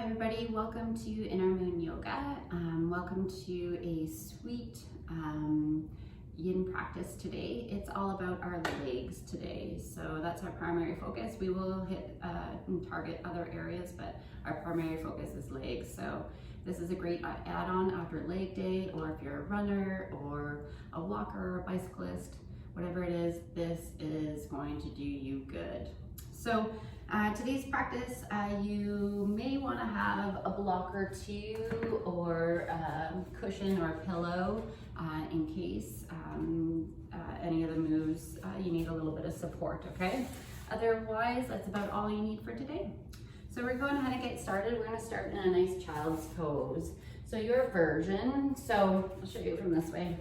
Hi everybody, welcome to Inner Moon Yoga. Welcome to a sweet yin practice today. It's all about our legs today. So that's our primary focus. We will hit and target other areas, but our primary focus is legs. So this is a great add-on after leg day, or if you're a runner or a walker or a bicyclist, whatever it is, this is going to do you good. So today's practice, you may want to have a block or two, or a cushion or a pillow in case any of the moves you need a little bit of support, okay? Otherwise, that's about all you need for today. So we're going ahead and get started. We're going to start in a nice child's pose. So your version, so I'll show you from this way.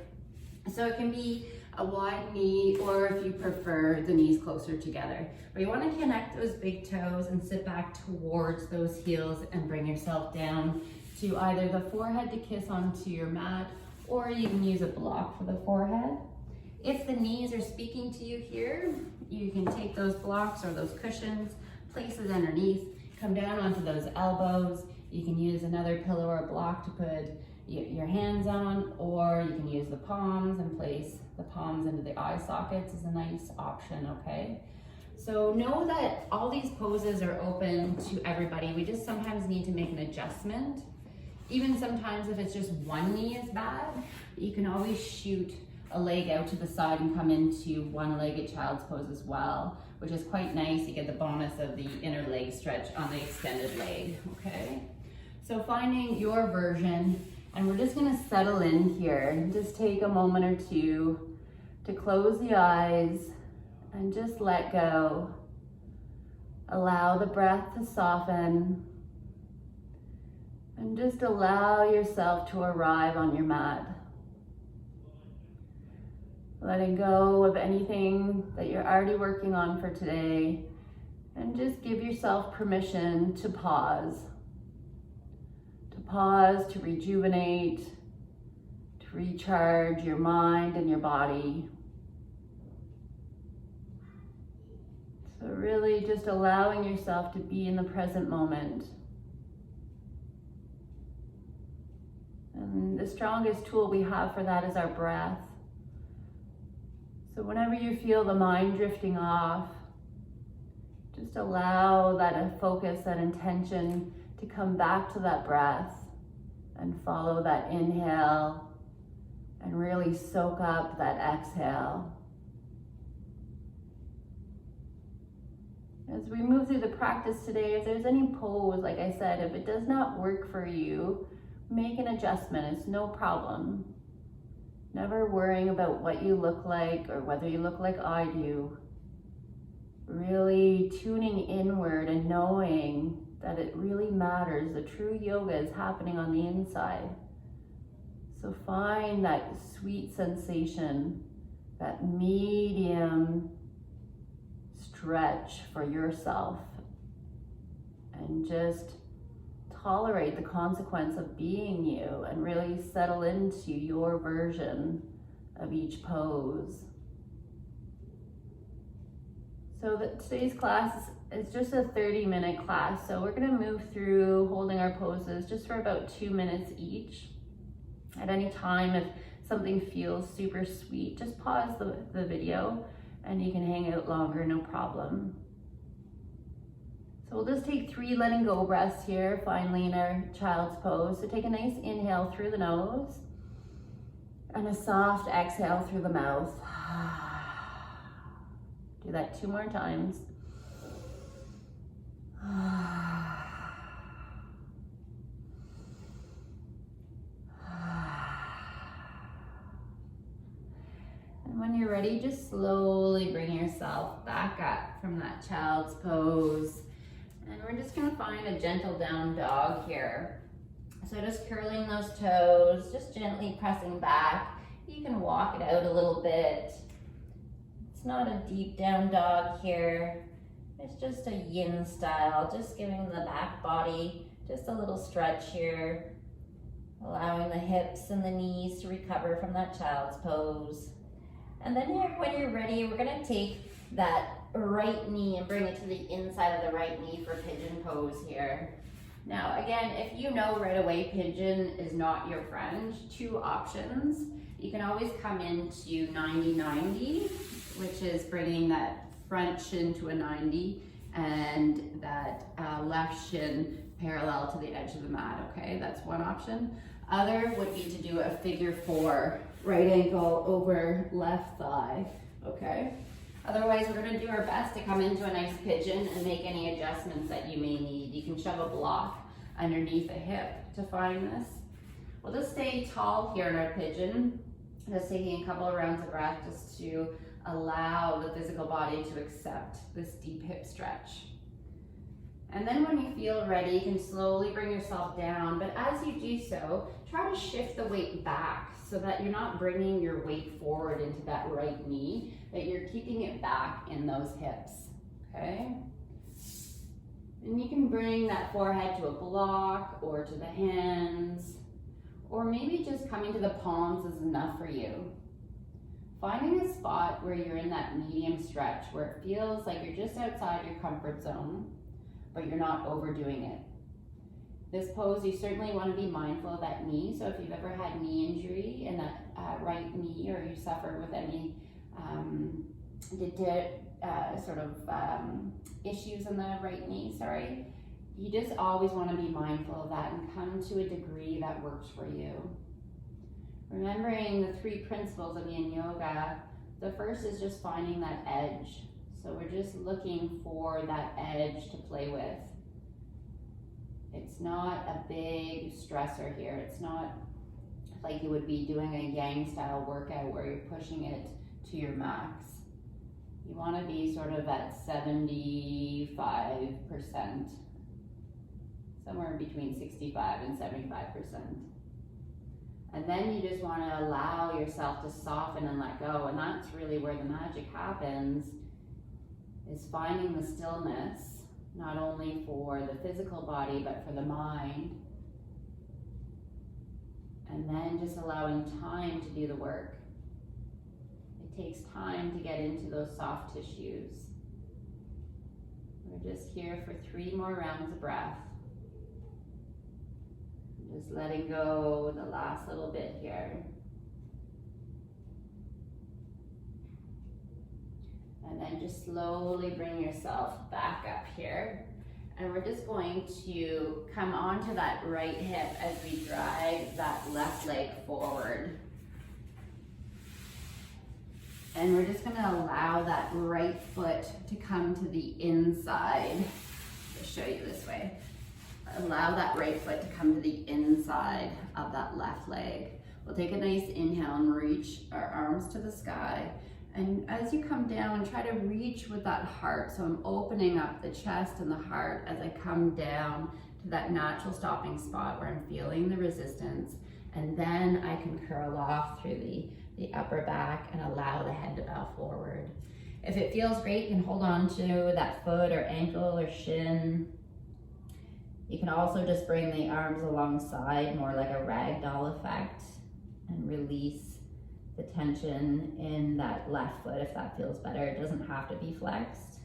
So it can be a wide knee, or if you prefer, the knees closer together. But you want to connect those big toes and sit back towards those heels and bring yourself down to either the forehead to kiss onto your mat, or you can use a block for the forehead. If the knees are speaking to you here, you can take those blocks or those cushions, place it underneath, come down onto those elbows. You can use another pillow or block to put your hands on, or you can use the palms and place the palms into the eye sockets is a nice option, okay? So know that all these poses are open to everybody. We just sometimes need to make an adjustment. Even sometimes if it's just one knee is bad, you can always shoot a leg out to the side and come into one-legged child's pose as well, which is quite nice. You get the bonus of the inner leg stretch on the extended leg, okay? So finding your version, and we're just gonna settle in here. Just take a moment or two to close the eyes and just let go. Allow the breath to soften, and just allow yourself to arrive on your mat. Letting go of anything that you're already working on for today, and just give yourself permission to pause. To rejuvenate, to recharge your mind and your body. So really just allowing yourself to be in the present moment. And the strongest tool we have for that is our breath. So whenever you feel the mind drifting off, just allow that focus, that intention to come back to that breath and follow that inhale and really soak up that exhale. As we move through the practice today, if there's any pose, like I said, if it does not work for you, make an adjustment. It's no problem. Never worrying about what you look like or whether you look like I do. Really tuning inward and knowing that it really matters. The true yoga is happening on the inside. So find that sweet sensation, that medium stretch for yourself, and just tolerate the consequence of being you and really settle into your version of each pose. So today's class is just a 30-minute class. So we're gonna move through holding our poses just for about 2 minutes each. At any time, if something feels super sweet, just pause the video and you can hang out longer, no problem. So we'll just take 3 letting go breaths here, finally in our child's pose. So take a nice inhale through the nose and a soft exhale through the mouth. Do that 2 more times. And when you're ready, just slowly bring yourself back up from that child's pose. And we're just gonna find a gentle down dog here. So just curling those toes, just gently pressing back. You can walk it out a little bit. It's not a deep down dog here. It's just a yin style, just giving the back body just a little stretch here. Allowing the hips and the knees to recover from that child's pose. And then when you're ready, we're gonna take that right knee and bring it to the inside of the right knee for pigeon pose here. Now, again, if you know right away pigeon is not your friend, two options. You can always come into 90-90, which is bringing that front shin to a 90 and that left shin parallel to the edge of the mat, okay? That's one option. Other would be to do a figure 4, right ankle over left thigh, okay? Otherwise, we're gonna do our best to come into a nice pigeon and make any adjustments that you may need. You can shove a block underneath the hip to find this. We'll just stay tall here in our pigeon, just taking a couple of rounds of breath just to allow the physical body to accept this deep hip stretch. And then when you feel ready, you can slowly bring yourself down, but as you do so, try to shift the weight back so that you're not bringing your weight forward into that right knee, that you're keeping it back in those hips, okay? And you can bring that forehead to a block or to the hands, or maybe just coming to the palms is enough for you. Finding a spot where you're in that medium stretch, where it feels like you're just outside your comfort zone, but you're not overdoing it. This pose, you certainly want to be mindful of that knee. So if you've ever had knee injury in that right knee, or you suffer with any issues in the right knee, you just always want to be mindful of that and come to a degree that works for you. Remembering the 3 principles of Yin Yoga, the first is just finding that edge. So we're just looking for that edge to play with. It's not a big stressor here. It's not like you would be doing a yang style workout where you're pushing it to your max. You want to be sort of at 75%, somewhere between 65 and 75%. And then you just want to allow yourself to soften and let go. And that's really where the magic happens, is finding the stillness, not only for the physical body, but for the mind. And then just allowing time to do the work. It takes time to get into those soft tissues. We're just here for 3 more rounds of breath. Just letting go the last little bit here. And then just slowly bring yourself back up here. And we're just going to come onto that right hip as we drive that left leg forward. And we're just gonna allow that right foot to come to the inside. I'll show you this way. Allow that right foot to come to the inside of that left leg. We'll take a nice inhale and reach our arms to the sky. And as you come down, try to reach with that heart. So I'm opening up the chest and the heart as I come down to that natural stopping spot where I'm feeling the resistance. And then I can curl off through the upper back and allow the head to bow forward. If it feels great, you can hold on to that foot or ankle or shin. You can also just bring the arms alongside, more like a ragdoll effect, and release the tension in that left foot if that feels better. It doesn't have to be flexed.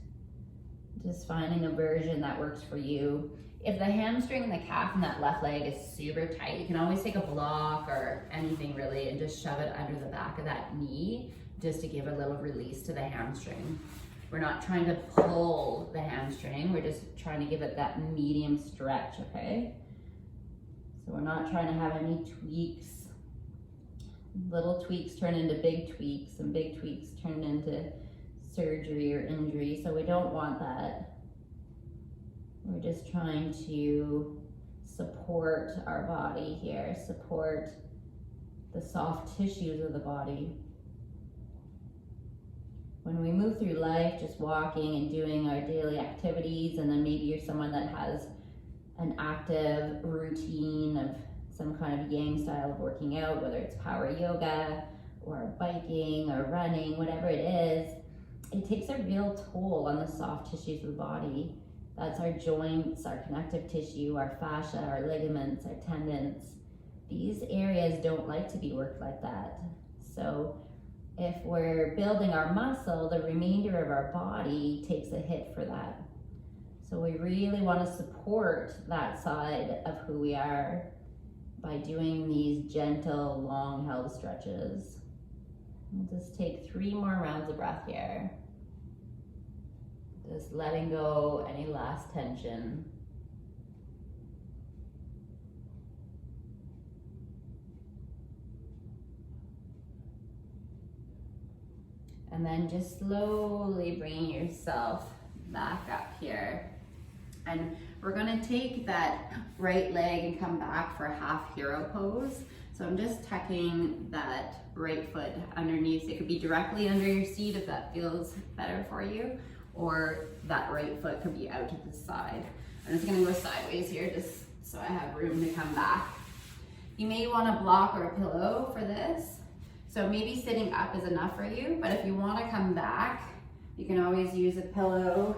Just finding a version that works for you. If the hamstring and the calf in that left leg is super tight, you can always take a block or anything really and just shove it under the back of that knee just to give a little release to the hamstring. We're not trying to pull the hamstring, we're just trying to give it that medium stretch, okay? So we're not trying to have any tweaks. Little tweaks turn into big tweaks, and big tweaks turn into surgery or injury, so we don't want that. We're just trying to support our body here, support the soft tissues of the body. When we move through life, just walking and doing our daily activities, and then maybe you're someone that has an active routine of some kind of yang style of working out, whether it's power yoga or biking or running, whatever it is, it takes a real toll on the soft tissues of the body. That's our joints, our connective tissue, our fascia, our ligaments, our tendons. These areas don't like to be worked like that. So if we're building our muscle, the remainder of our body takes a hit for that. So we really want to support that side of who we are by doing these gentle, long held stretches. We'll just take 3 more rounds of breath here. Just letting go any last tension. And then just slowly bringing yourself back up here. And we're gonna take that right leg and come back for half hero pose. So I'm just tucking that right foot underneath. It could be directly under your seat if that feels better for you, or that right foot could be out to the side. I'm just gonna go sideways here just so I have room to come back. You may want a block or a pillow for this. So maybe sitting up is enough for you, but if you wanna come back, you can always use a pillow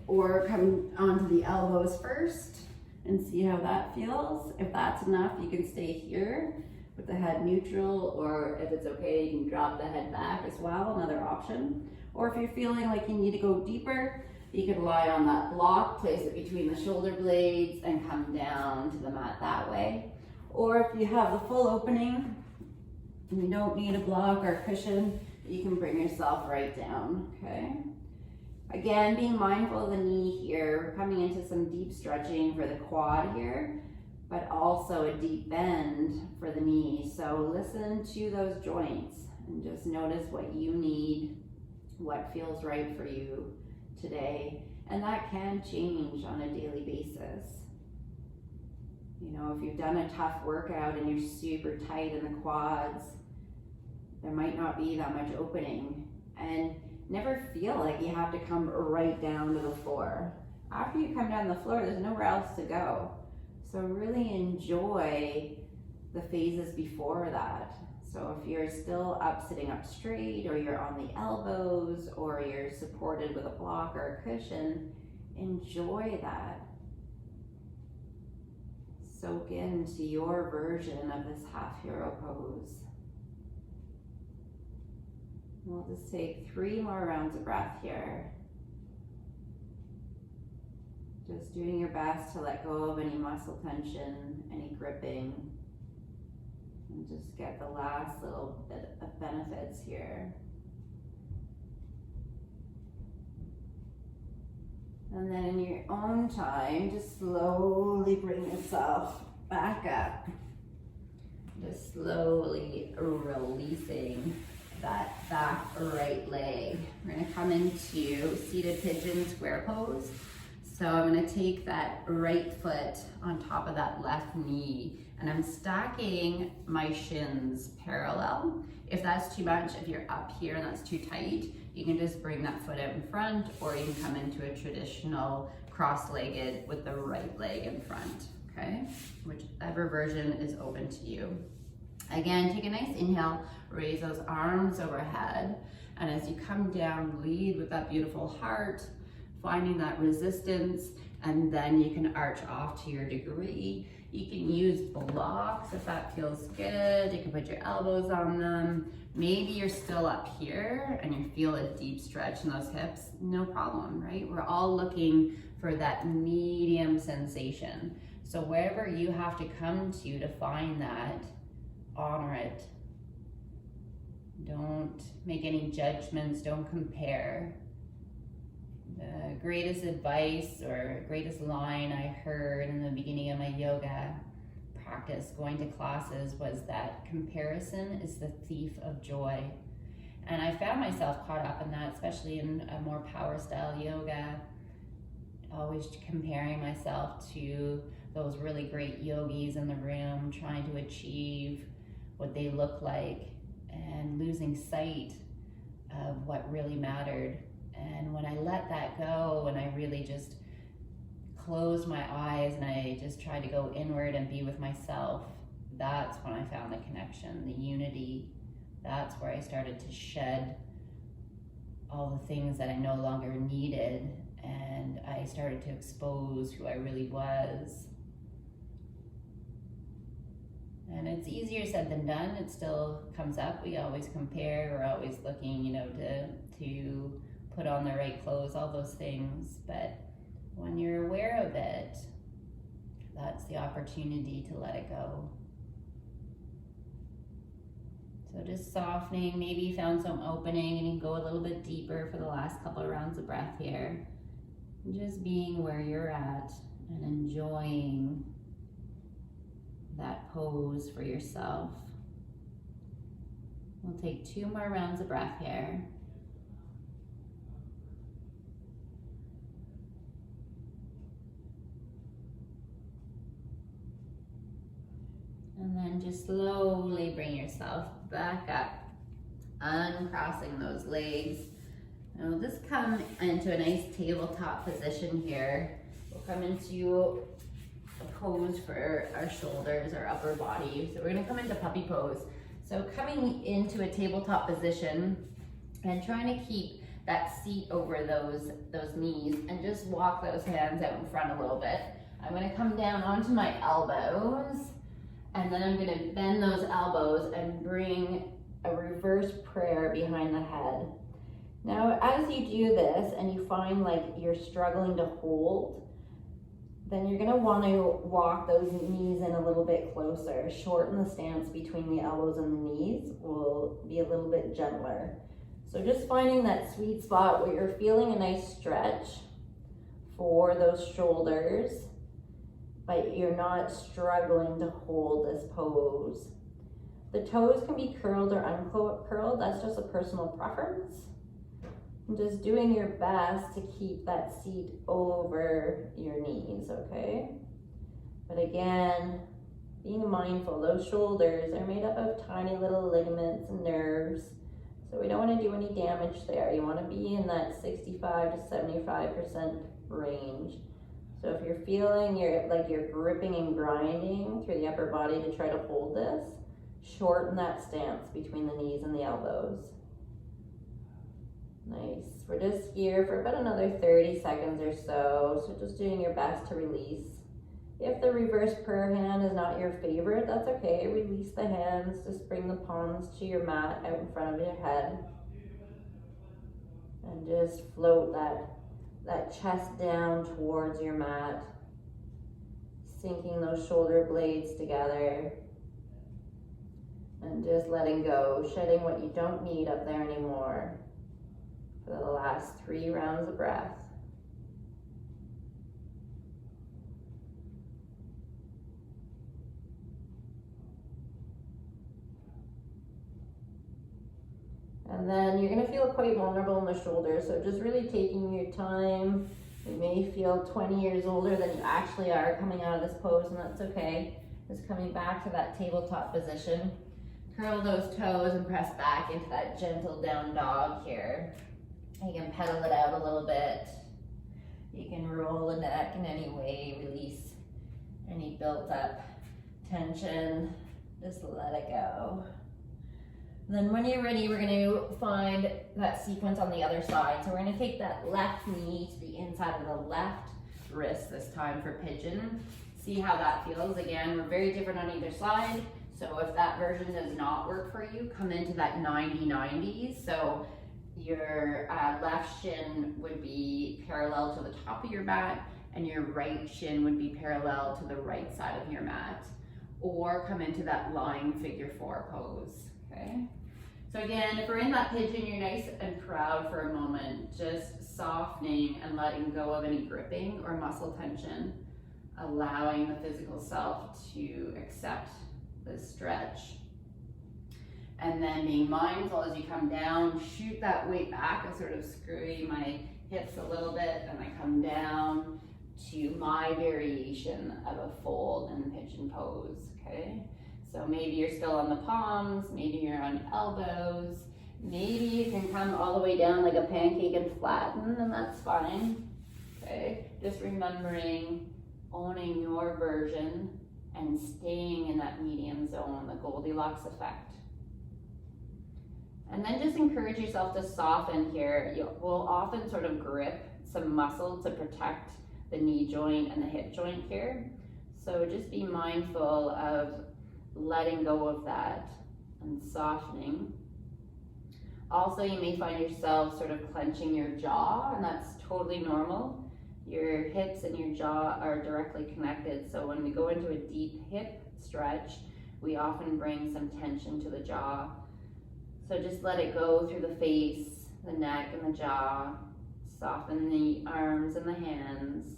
or come onto the elbows first and see how that feels. If that's enough, you can stay here with the head neutral, or if it's okay, you can drop the head back as well, another option. Or if you're feeling like you need to go deeper, you could lie on that block, place it between the shoulder blades and come down to the mat that way. Or if you have the full opening and you don't need a block or a cushion, you can bring yourself right down, okay? Again, being mindful of the knee here, coming into some deep stretching for the quad here, but also a deep bend for the knee. So listen to those joints and just notice what you need, what feels right for you today. And that can change on a daily basis. You know, if you've done a tough workout and you're super tight in the quads, there might not be that much opening. And never feel like you have to come right down to the floor. After you come down to the floor, there's nowhere else to go. So really enjoy the phases before that. So if you're still up, sitting up straight, or you're on the elbows, or you're supported with a block or a cushion, enjoy that. Soak into your version of this half hero pose. We'll just take 3 more rounds of breath here. Just doing your best to let go of any muscle tension, any gripping, and just get the last little bit of benefits here. And then in your own time, just slowly bring yourself back up. Just slowly releasing that back right leg. We're gonna come into seated pigeon square pose. So I'm gonna take that right foot on top of that left knee, and I'm stacking my shins parallel. If that's too much, if you're up here and that's too tight, you can just bring that foot out in front, or you can come into a traditional cross-legged with the right leg in front, okay? Whichever version is open to you. Again, take a nice inhale, raise those arms overhead, and as you come down, lead with that beautiful heart, finding that resistance, and then you can arch off to your degree. You can use blocks if that feels good. You can put your elbows on them. Maybe you're still up here and you feel a deep stretch in those hips, no problem, right? We're all looking for that medium sensation. So wherever you have to come to find that, honor it. Don't make any judgments, don't compare. The greatest advice or greatest line I heard in the beginning of my yoga practice, going to classes, was that comparison is the thief of joy. And I found myself caught up in that, especially in a more power style yoga, always comparing myself to those really great yogis in the room, trying to achieve what they look like and losing sight of what really mattered. And when I let that go and I really just closed my eyes and I just tried to go inward and be with myself, that's when I found the connection, the unity. That's where I started to shed all the things that I no longer needed, and I started to expose who I really was. And it's easier said than done. It still comes up. We always compare. We're always looking, to put on the right clothes, all those things. But When you're aware of it, that's the opportunity to let it go. So just softening, maybe you found some opening and you can go a little bit deeper for the last couple of rounds of breath here. And just being where you're at and enjoying that pose for yourself. We'll take 2 more rounds of breath here. And then just slowly bring yourself back up, uncrossing those legs. And we'll just come into a nice tabletop position here. We'll come into a pose for our shoulders, our upper body. So we're gonna come into puppy pose. So coming into a tabletop position and trying to keep that seat over those knees and just walk those hands out in front a little bit. I'm gonna come down onto my elbows and then I'm gonna bend those elbows and bring a reverse prayer behind the head. Now, as you do this and you find like you're struggling to hold, then you're gonna wanna walk those knees in a little bit closer. Shorten the stance between the elbows and the knees will be a little bit gentler. So just finding that sweet spot where you're feeling a nice stretch for those shoulders, but you're not struggling to hold this pose. The toes can be curled or uncurled, that's just a personal preference. And just doing your best to keep that seat over your knees, okay? But again, being mindful, those shoulders are made up of tiny little ligaments and nerves, so we don't want to do any damage there. You want to be in that 65 to 75% range. So if you're feeling you're gripping and grinding through the upper body to try to hold this, shorten that stance between the knees and the elbows. Nice. We're just here for about another 30 seconds or so. So just doing your best to release. If the reverse prayer hand is not your favorite, that's okay. Release the hands. Just bring the palms to your mat out in front of your head. And just float that chest down towards your mat. Sinking those shoulder blades together. And just letting go. Shedding what you don't need up there anymore. For the last 3 rounds of breath. And then you're going to feel quite vulnerable in the shoulders, so just really taking your time. You may feel 20 years older than you actually are coming out of this pose, and that's okay. Just coming back to that tabletop position. Curl those toes and press back into that gentle down dog here. You can pedal it out a little bit. You can roll the neck in any way, release any built up tension. Just let it go. And then when you're ready, we're gonna find that sequence on the other side. So we're gonna take that left knee to the inside of the left wrist this time for pigeon. See how that feels. Again, we're very different on either side. So if that version does not work for you, come into that 90-90. So your left shin would be parallel to the top of your mat and your right shin would be parallel to the right side of your mat. Or come into that lying figure 4 pose, okay? So again, if we're in that pigeon, you're nice and proud for a moment, just softening and letting go of any gripping or muscle tension, allowing the physical self to accept the stretch. And then being mindful as you come down, shoot that weight back. I sort of screw my hips a little bit and I come down to my variation of a fold and pigeon pose, okay? So maybe you're still on the palms, maybe you're on elbows, maybe you can come all the way down like a pancake and flatten, and that's fine, okay? Just remembering owning your version and staying in that medium zone, the Goldilocks effect. And then just encourage yourself to soften here. You will often sort of grip some muscle to protect the knee joint and the hip joint here. So just be mindful of letting go of that and softening. Also, you may find yourself sort of clenching your jaw, and that's totally normal. Your hips and your jaw are directly connected. So when we go into a deep hip stretch, we often bring some tension to the jaw. So just let it go through the face, the neck, and the jaw. Soften the arms and the hands.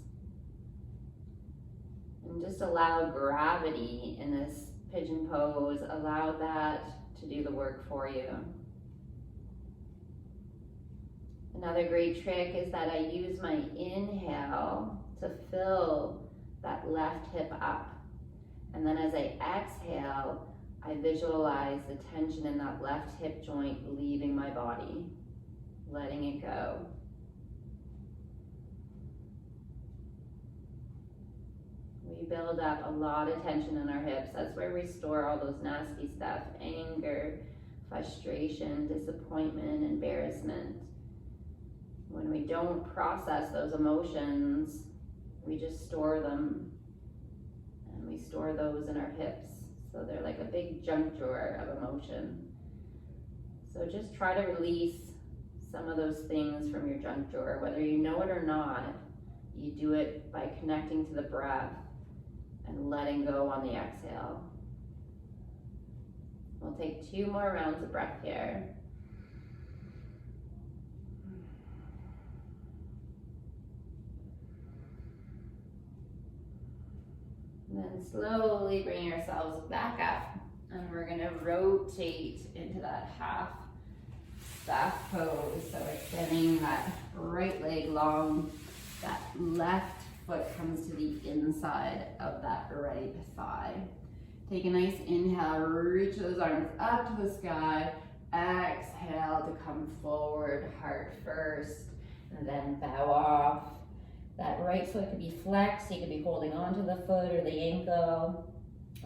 And just allow gravity in this pigeon pose. Allow that to do the work for you. Another great trick is that I use my inhale to fill that left hip up. And then as I exhale, I visualize the tension in that left hip joint leaving my body, letting it go. We build up a lot of tension in our hips. That's where we store all those nasty stuff, anger, frustration, disappointment, embarrassment. When we don't process those emotions, we just store them, and we store those in our hips. So they're like a big junk drawer of emotion. So just try to release some of those things from your junk drawer, whether you know it or not. You do it by connecting to the breath and letting go on the exhale. We'll take 2 more rounds of breath here. And then slowly bring yourselves back up, and we're gonna rotate into that half staff pose. So extending that right leg long, that left foot comes to the inside of that right thigh. Take a nice inhale, reach those arms up to the sky. Exhale to come forward, heart first, and then bow off. That right foot could be flexed, you could be holding onto the foot or the ankle,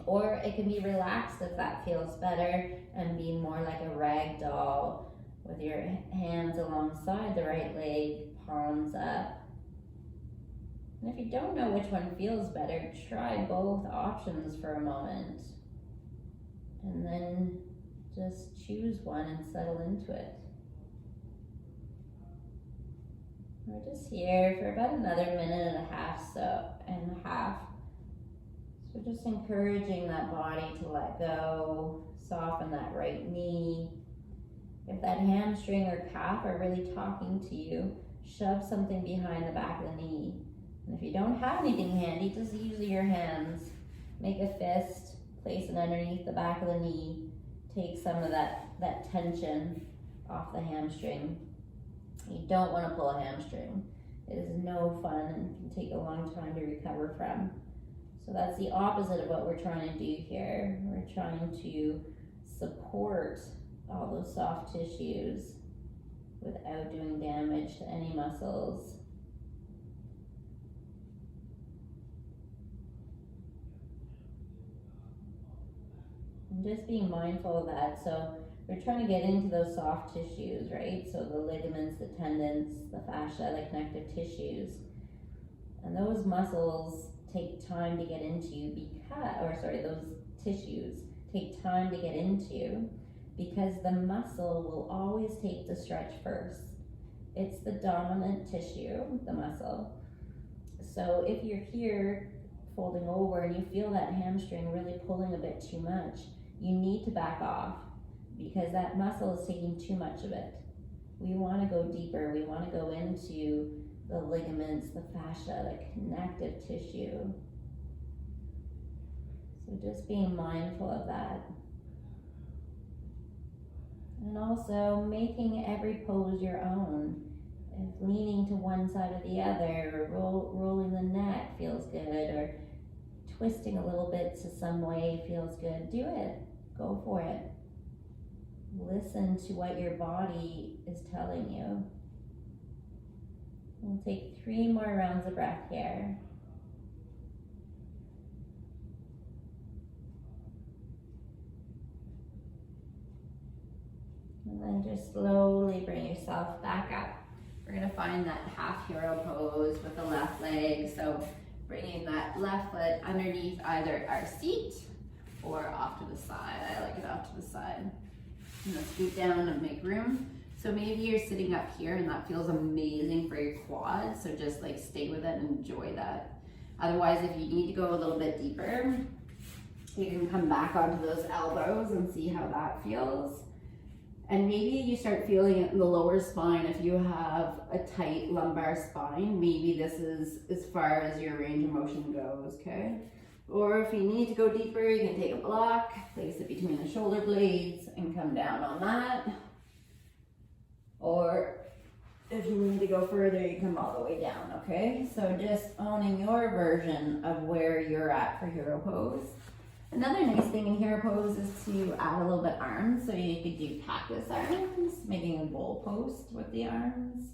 or it can be relaxed if that feels better and be more like a rag doll with your hands alongside the right leg, palms up. And if you don't know which one feels better, try both options for a moment. And then just choose one and settle into it. We're just here for about another minute and a half. So just encouraging that body to let go, soften that right knee. If that hamstring or calf are really talking to you, shove something behind the back of the knee. And if you don't have anything handy, just use your hands. Make a fist, place it underneath the back of the knee. Take some of that tension off the hamstring. You don't want to pull a hamstring. It is no fun and can take a long time to recover from. So that's the opposite of what we're trying to do here. We're trying to support all those soft tissues without doing damage to any muscles. And just being mindful of that. So we're trying to get into those soft tissues, right? So the ligaments, the tendons, the fascia, the connective tissues. And those muscles take time to get into those tissues take time to get into because the muscle will always take the stretch first. It's the dominant tissue, the muscle. So if you're here folding over and you feel that hamstring really pulling a bit too much, you need to back off because that muscle is taking too much of it. We want to go deeper. We want to go into the ligaments, the fascia, the connective tissue. So just being mindful of that. And also making every pose your own. If leaning to one side or the other, or rolling the neck feels good, or twisting a little bit to some way feels good, do it. Go for it. Listen to what your body is telling you. We'll take 3 more rounds of breath here. And then just slowly bring yourself back up. We're gonna find that half hero pose with the left leg. So bringing that left foot underneath either our seat or off to the side. I like it off to the side. I'm gonna scoot down and make room So maybe you're sitting up here and that feels amazing for your quads. So just like stay with it and enjoy that. Otherwise, if you need to go a little bit deeper, you can come back onto those elbows and see how that feels. And maybe you start feeling it in the lower spine. If you have a tight lumbar spine, maybe this is as far as your range of motion goes, okay? Or if you need to go deeper, you can take a block, place it between the shoulder blades and come down on that. Or if you need to go further, you come all the way down, okay? So just owning your version of where you're at for hero pose. Another nice thing in hero pose is to add a little bit arms. So you could do cactus arms, making a goal post with the arms.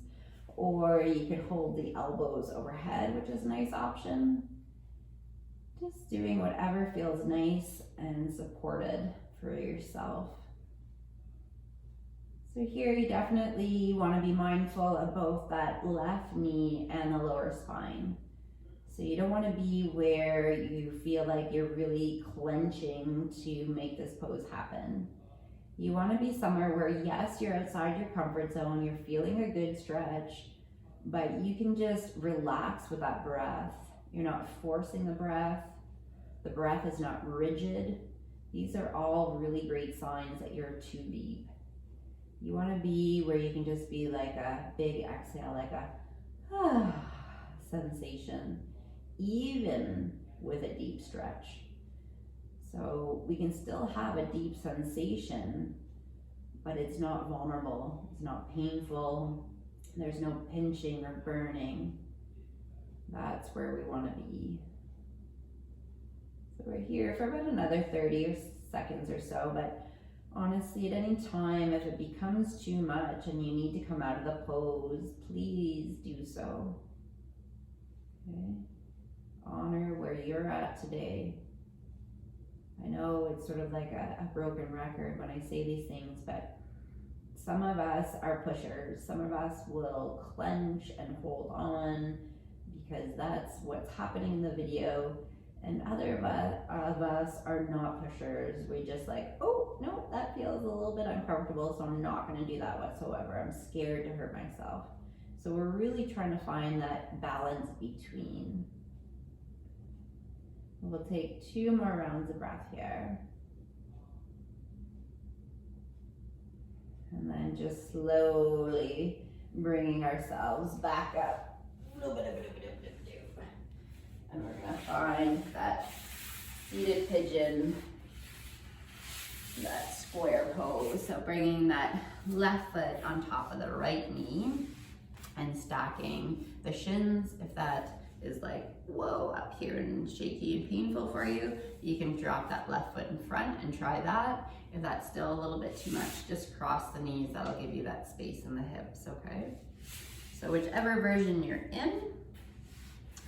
Or you could hold the elbows overhead, which is a nice option. Just doing whatever feels nice and supported for yourself. So here you definitely want to be mindful of both that left knee and the lower spine. So you don't want to be where you feel like you're really clenching to make this pose happen. You want to be somewhere where, yes, you're outside your comfort zone, you're feeling a good stretch, but you can just relax with that breath. You're not forcing the breath is not rigid. These are all really great signs that you're too deep. You want to be where you can just be like a big exhale, like a sensation, even with a deep stretch. So we can still have a deep sensation, but it's not vulnerable, it's not painful, there's no pinching or burning. That's where we want to be. So we're here for about another 30 seconds or so, but honestly, at any time, if it becomes too much and you need to come out of the pose, please do so. Okay? Honor where you're at today. I know it's sort of like a broken record when I say these things, but some of us are pushers. Some of us will clench and hold on because that's what's happening in the video. And other of us are not pushers. We just like, oh, no, that feels a little bit uncomfortable, so I'm not gonna do that whatsoever. I'm scared to hurt myself. So we're really trying to find that balance between. We'll take 2 more rounds of breath here. And then just slowly bringing ourselves back up. And we're gonna find that seated pigeon, that square pose. So bringing that left foot on top of the right knee and stacking the shins. If that is like, whoa, up here and shaky and painful for you, you can drop that left foot in front and try that. If that's still a little bit too much, just cross the knees. That'll give you that space in the hips, okay? So whichever version you're in,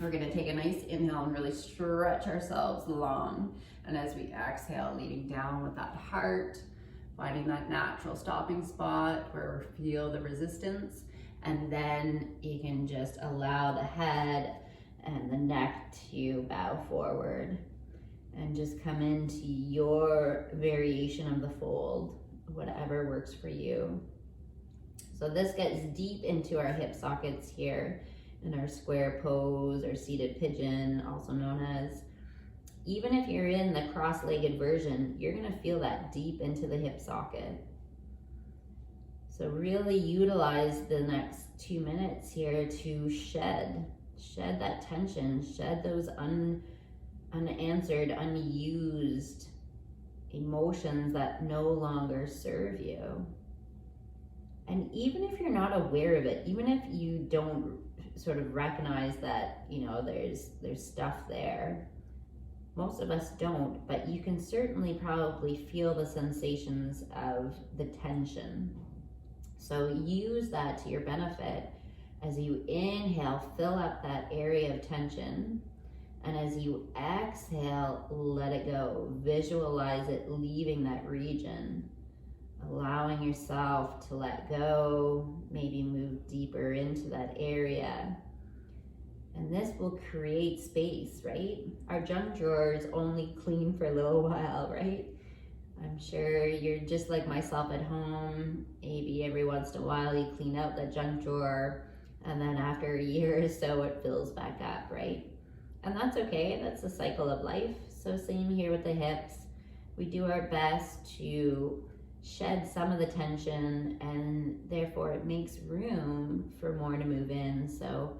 we're gonna take a nice inhale and really stretch ourselves long. And as we exhale, leading down with that heart, finding that natural stopping spot where we feel the resistance. And then you can just allow the head and the neck to bow forward and just come into your variation of the fold, whatever works for you. So this gets deep into our hip sockets here in our square pose or seated pigeon, also known as. Even if you're in the cross-legged version, you're gonna feel that deep into the hip socket. So really utilize the next 2 minutes here to shed that tension, shed those unanswered, unused emotions that no longer serve you. And even if you're not aware of it, even if you don't sort of recognize that, you know, there's stuff there, most of us don't, but you can certainly probably feel the sensations of the tension. So use that to your benefit. As you inhale, fill up that area of tension. And as you exhale, let it go. Visualize it leaving that region. Allowing yourself to let go, maybe move deeper into that area. And this will create space, right? Our junk drawers only clean for a little while, right? I'm sure you're just like myself at home. Maybe every once in a while you clean out that junk drawer, and then after a year or so it fills back up, right? And that's okay, that's the cycle of life. So same here with the hips. We do our best to shed some of the tension, and therefore it makes room for more to move in. So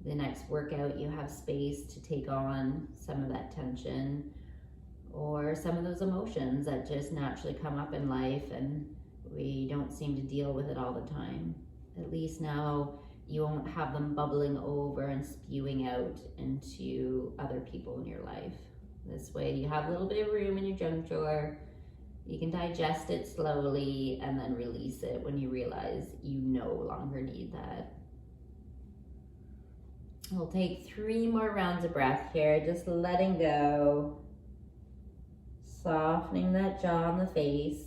the next workout you have space to take on some of that tension or some of those emotions that just naturally come up in life and we don't seem to deal with it all the time. At least now you won't have them bubbling over and spewing out into other people in your life. This way you have a little bit of room in your junk drawer. You can digest it slowly and then release it when you realize you no longer need that. We'll take 3 more rounds of breath here, just letting go, softening that jaw on the face,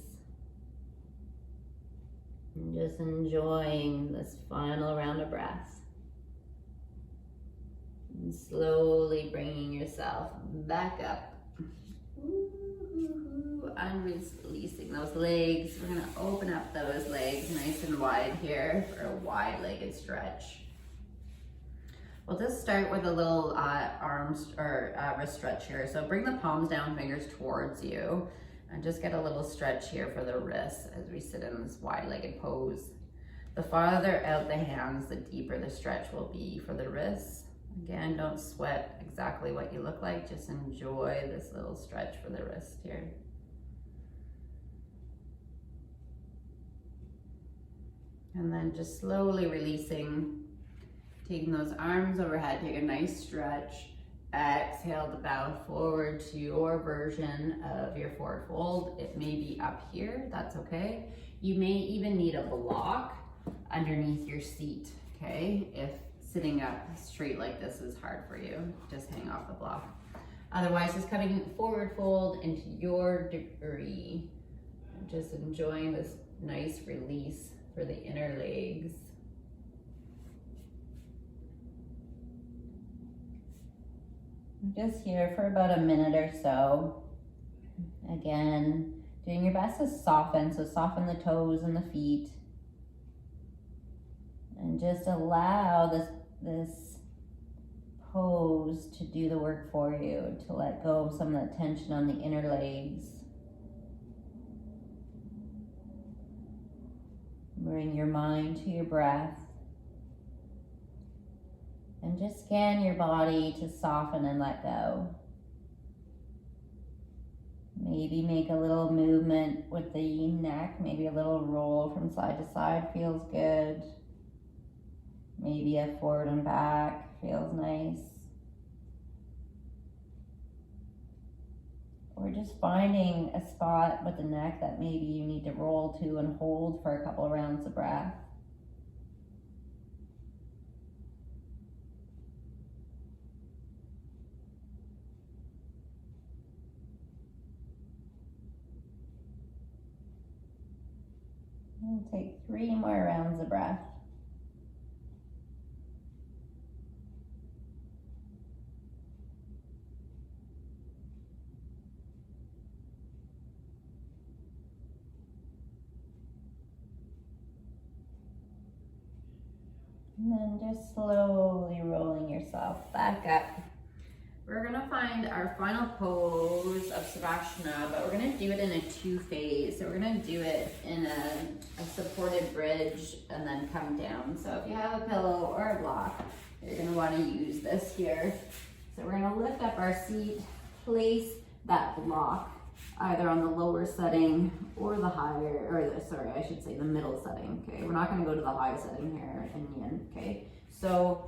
and just enjoying this final round of breaths. And slowly bringing yourself back up. And releasing those legs. We're gonna open up those legs nice and wide here for a wide-legged stretch. We'll just start with a little wrist stretch here. So bring the palms down, fingers towards you, and just get a little stretch here for the wrists as we sit in this wide-legged pose. The farther out the hands, the deeper the stretch will be for the wrists. Again, don't sweat exactly what you look like. Just enjoy this little stretch for the wrist here. And then just slowly releasing, taking those arms overhead, take a nice stretch. Exhale to bow forward to your version of your forward fold. It may be up here, that's okay. You may even need a block underneath your seat, okay? If sitting up straight like this is hard for you, just hang off the block. Otherwise, just coming forward fold into your degree. Just enjoying this nice release for the inner legs. Just here for about a minute or so. Again, doing your best to soften, so soften the toes and the feet. And just allow this pose to do the work for you, to let go of some of that tension on the inner legs. Bring your mind to your breath. And just scan your body to soften and let go. Maybe make a little movement with the neck. Maybe a little roll from side to side feels good. Maybe a forward and back feels nice. Or just finding a spot with the neck that maybe you need to roll to and hold for a couple rounds of breath. We'll take 3 more rounds of breath. And then just slowly rolling yourself back up. We're gonna find our final pose of Savasana, but we're gonna do it in a 2-phase. So we're gonna do it in a supported bridge and then come down. So if you have a pillow or a block, you're gonna wanna use this here. So we're gonna lift up our seat, place that block either on the lower setting or the higher, the middle setting, okay? We're not gonna go to the high setting here in yin, okay? So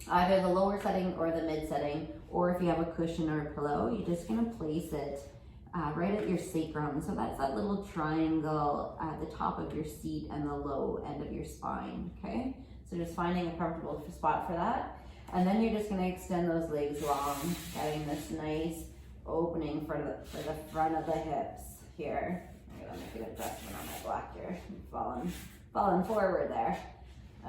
either the lower setting or the mid setting, or if you have a cushion or a pillow, you're just gonna place it right at your sacrum. So that's that little triangle at the top of your seat and the low end of your spine, okay? So just finding a comfortable spot for that. And then you're just gonna extend those legs long, getting this nice opening for the front of the hips here. I'm gonna make an adjustment on my block here. I'm falling forward there.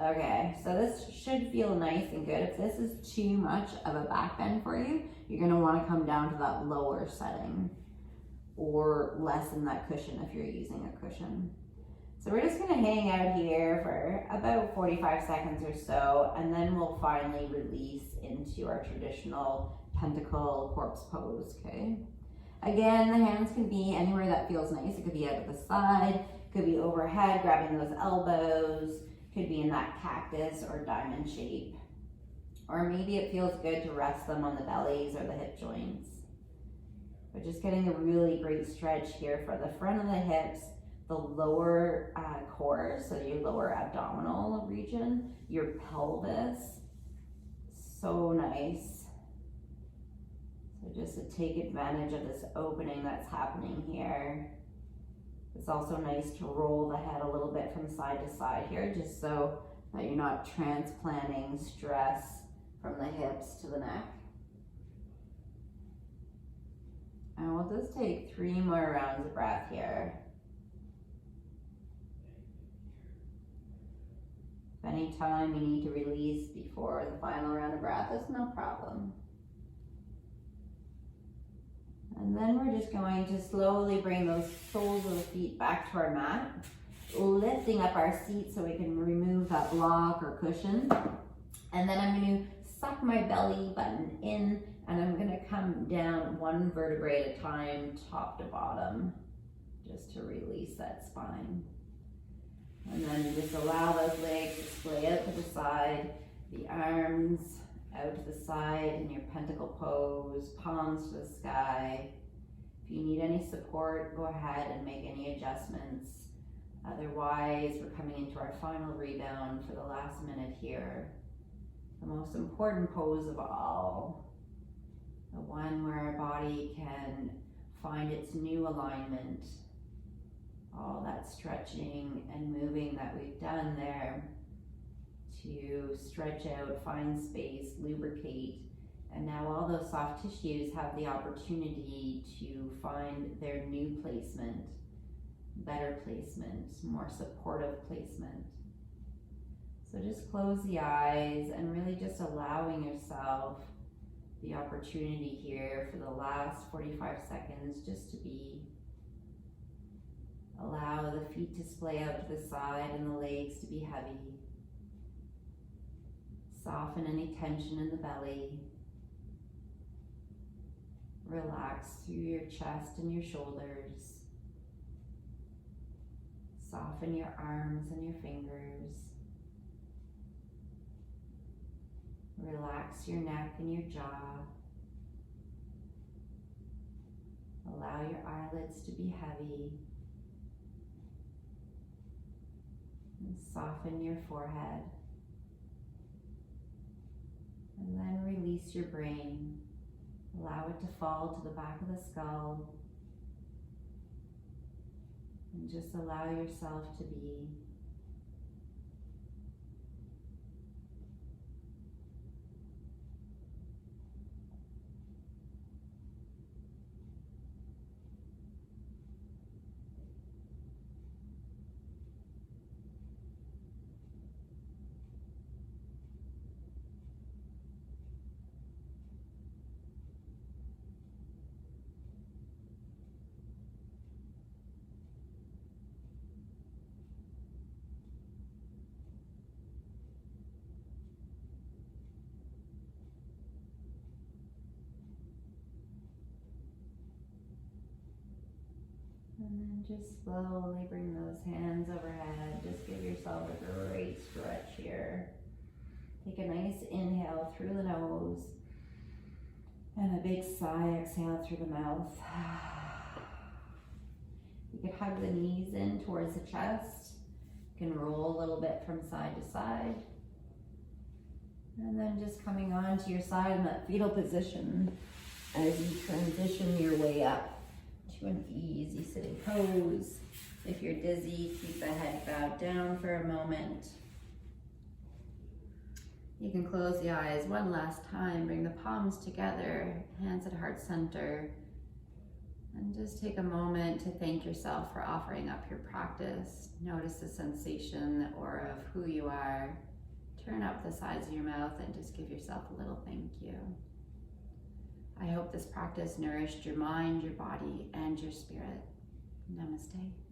Okay, so this should feel nice and good. If this is too much of a back bend for you, you're gonna wanna come down to that lower setting. or lessen that cushion if you're using a cushion. So we're just gonna hang out here for about 45 seconds or so, and then we'll finally release into our traditional pentacle corpse pose, okay? Again, the hands can be anywhere that feels nice. It could be out to the side, could be overhead, grabbing those elbows, could be in that cactus or diamond shape. Or maybe it feels good to rest them on the bellies or the hip joints. But just getting a really great stretch here for the front of the hips, the lower core, so your lower abdominal region, your pelvis. So nice. So just to take advantage of this opening that's happening here. It's also nice to roll the head a little bit from side to side here, just so that you're not transplanting stress from the hips to the neck. And we'll just take 3 more rounds of breath here. If any time you need to release before the final round of breath, it's no problem. And then we're just going to slowly bring those soles of the feet back to our mat, lifting up our seat so we can remove that block or cushion. And then I'm going to suck my belly button in, and I'm going to come down 1 vertebrae at a time, top to bottom, just to release that spine. And then just allow those legs to splay out to the side, the arms out to the side in your pentacle pose, palms to the sky. If you need any support, go ahead and make any adjustments. Otherwise, we're coming into our final rebound for the last minute here. The most important pose of all, the one where our body can find its new alignment. All that stretching and moving that we've done there to stretch out, find space, lubricate, and now all those soft tissues have the opportunity to find their new placement, better placement, more supportive placement. So just close the eyes and really just allowing yourself the opportunity here for the last 45 seconds just to be. Allow the feet to splay out to the side and the legs to be heavy. Soften any tension in the belly. Relax through your chest and your shoulders. Soften your arms and your fingers. Relax your neck and your jaw. Allow your eyelids to be heavy. And soften your forehead. And then release your brain. Allow it to fall to the back of the skull. And just allow yourself to be. And then just slowly bring those hands overhead. Just give yourself a great stretch here. Take a nice inhale through the nose and a big sigh, exhale through the mouth. You can hug the knees in towards the chest. You can roll a little bit from side to side. And then just coming on to your side in that fetal position as you transition your way up to an easy sitting pose. If you're dizzy, keep the head bowed down for a moment. You can close the eyes one last time, bring the palms together, hands at heart center, and just take a moment to thank yourself for offering up your practice. Notice the sensation, the aura of who you are. Turn up the sides of your mouth and just give yourself a little thank you. I hope this practice nourished your mind, your body, and your spirit. Namaste.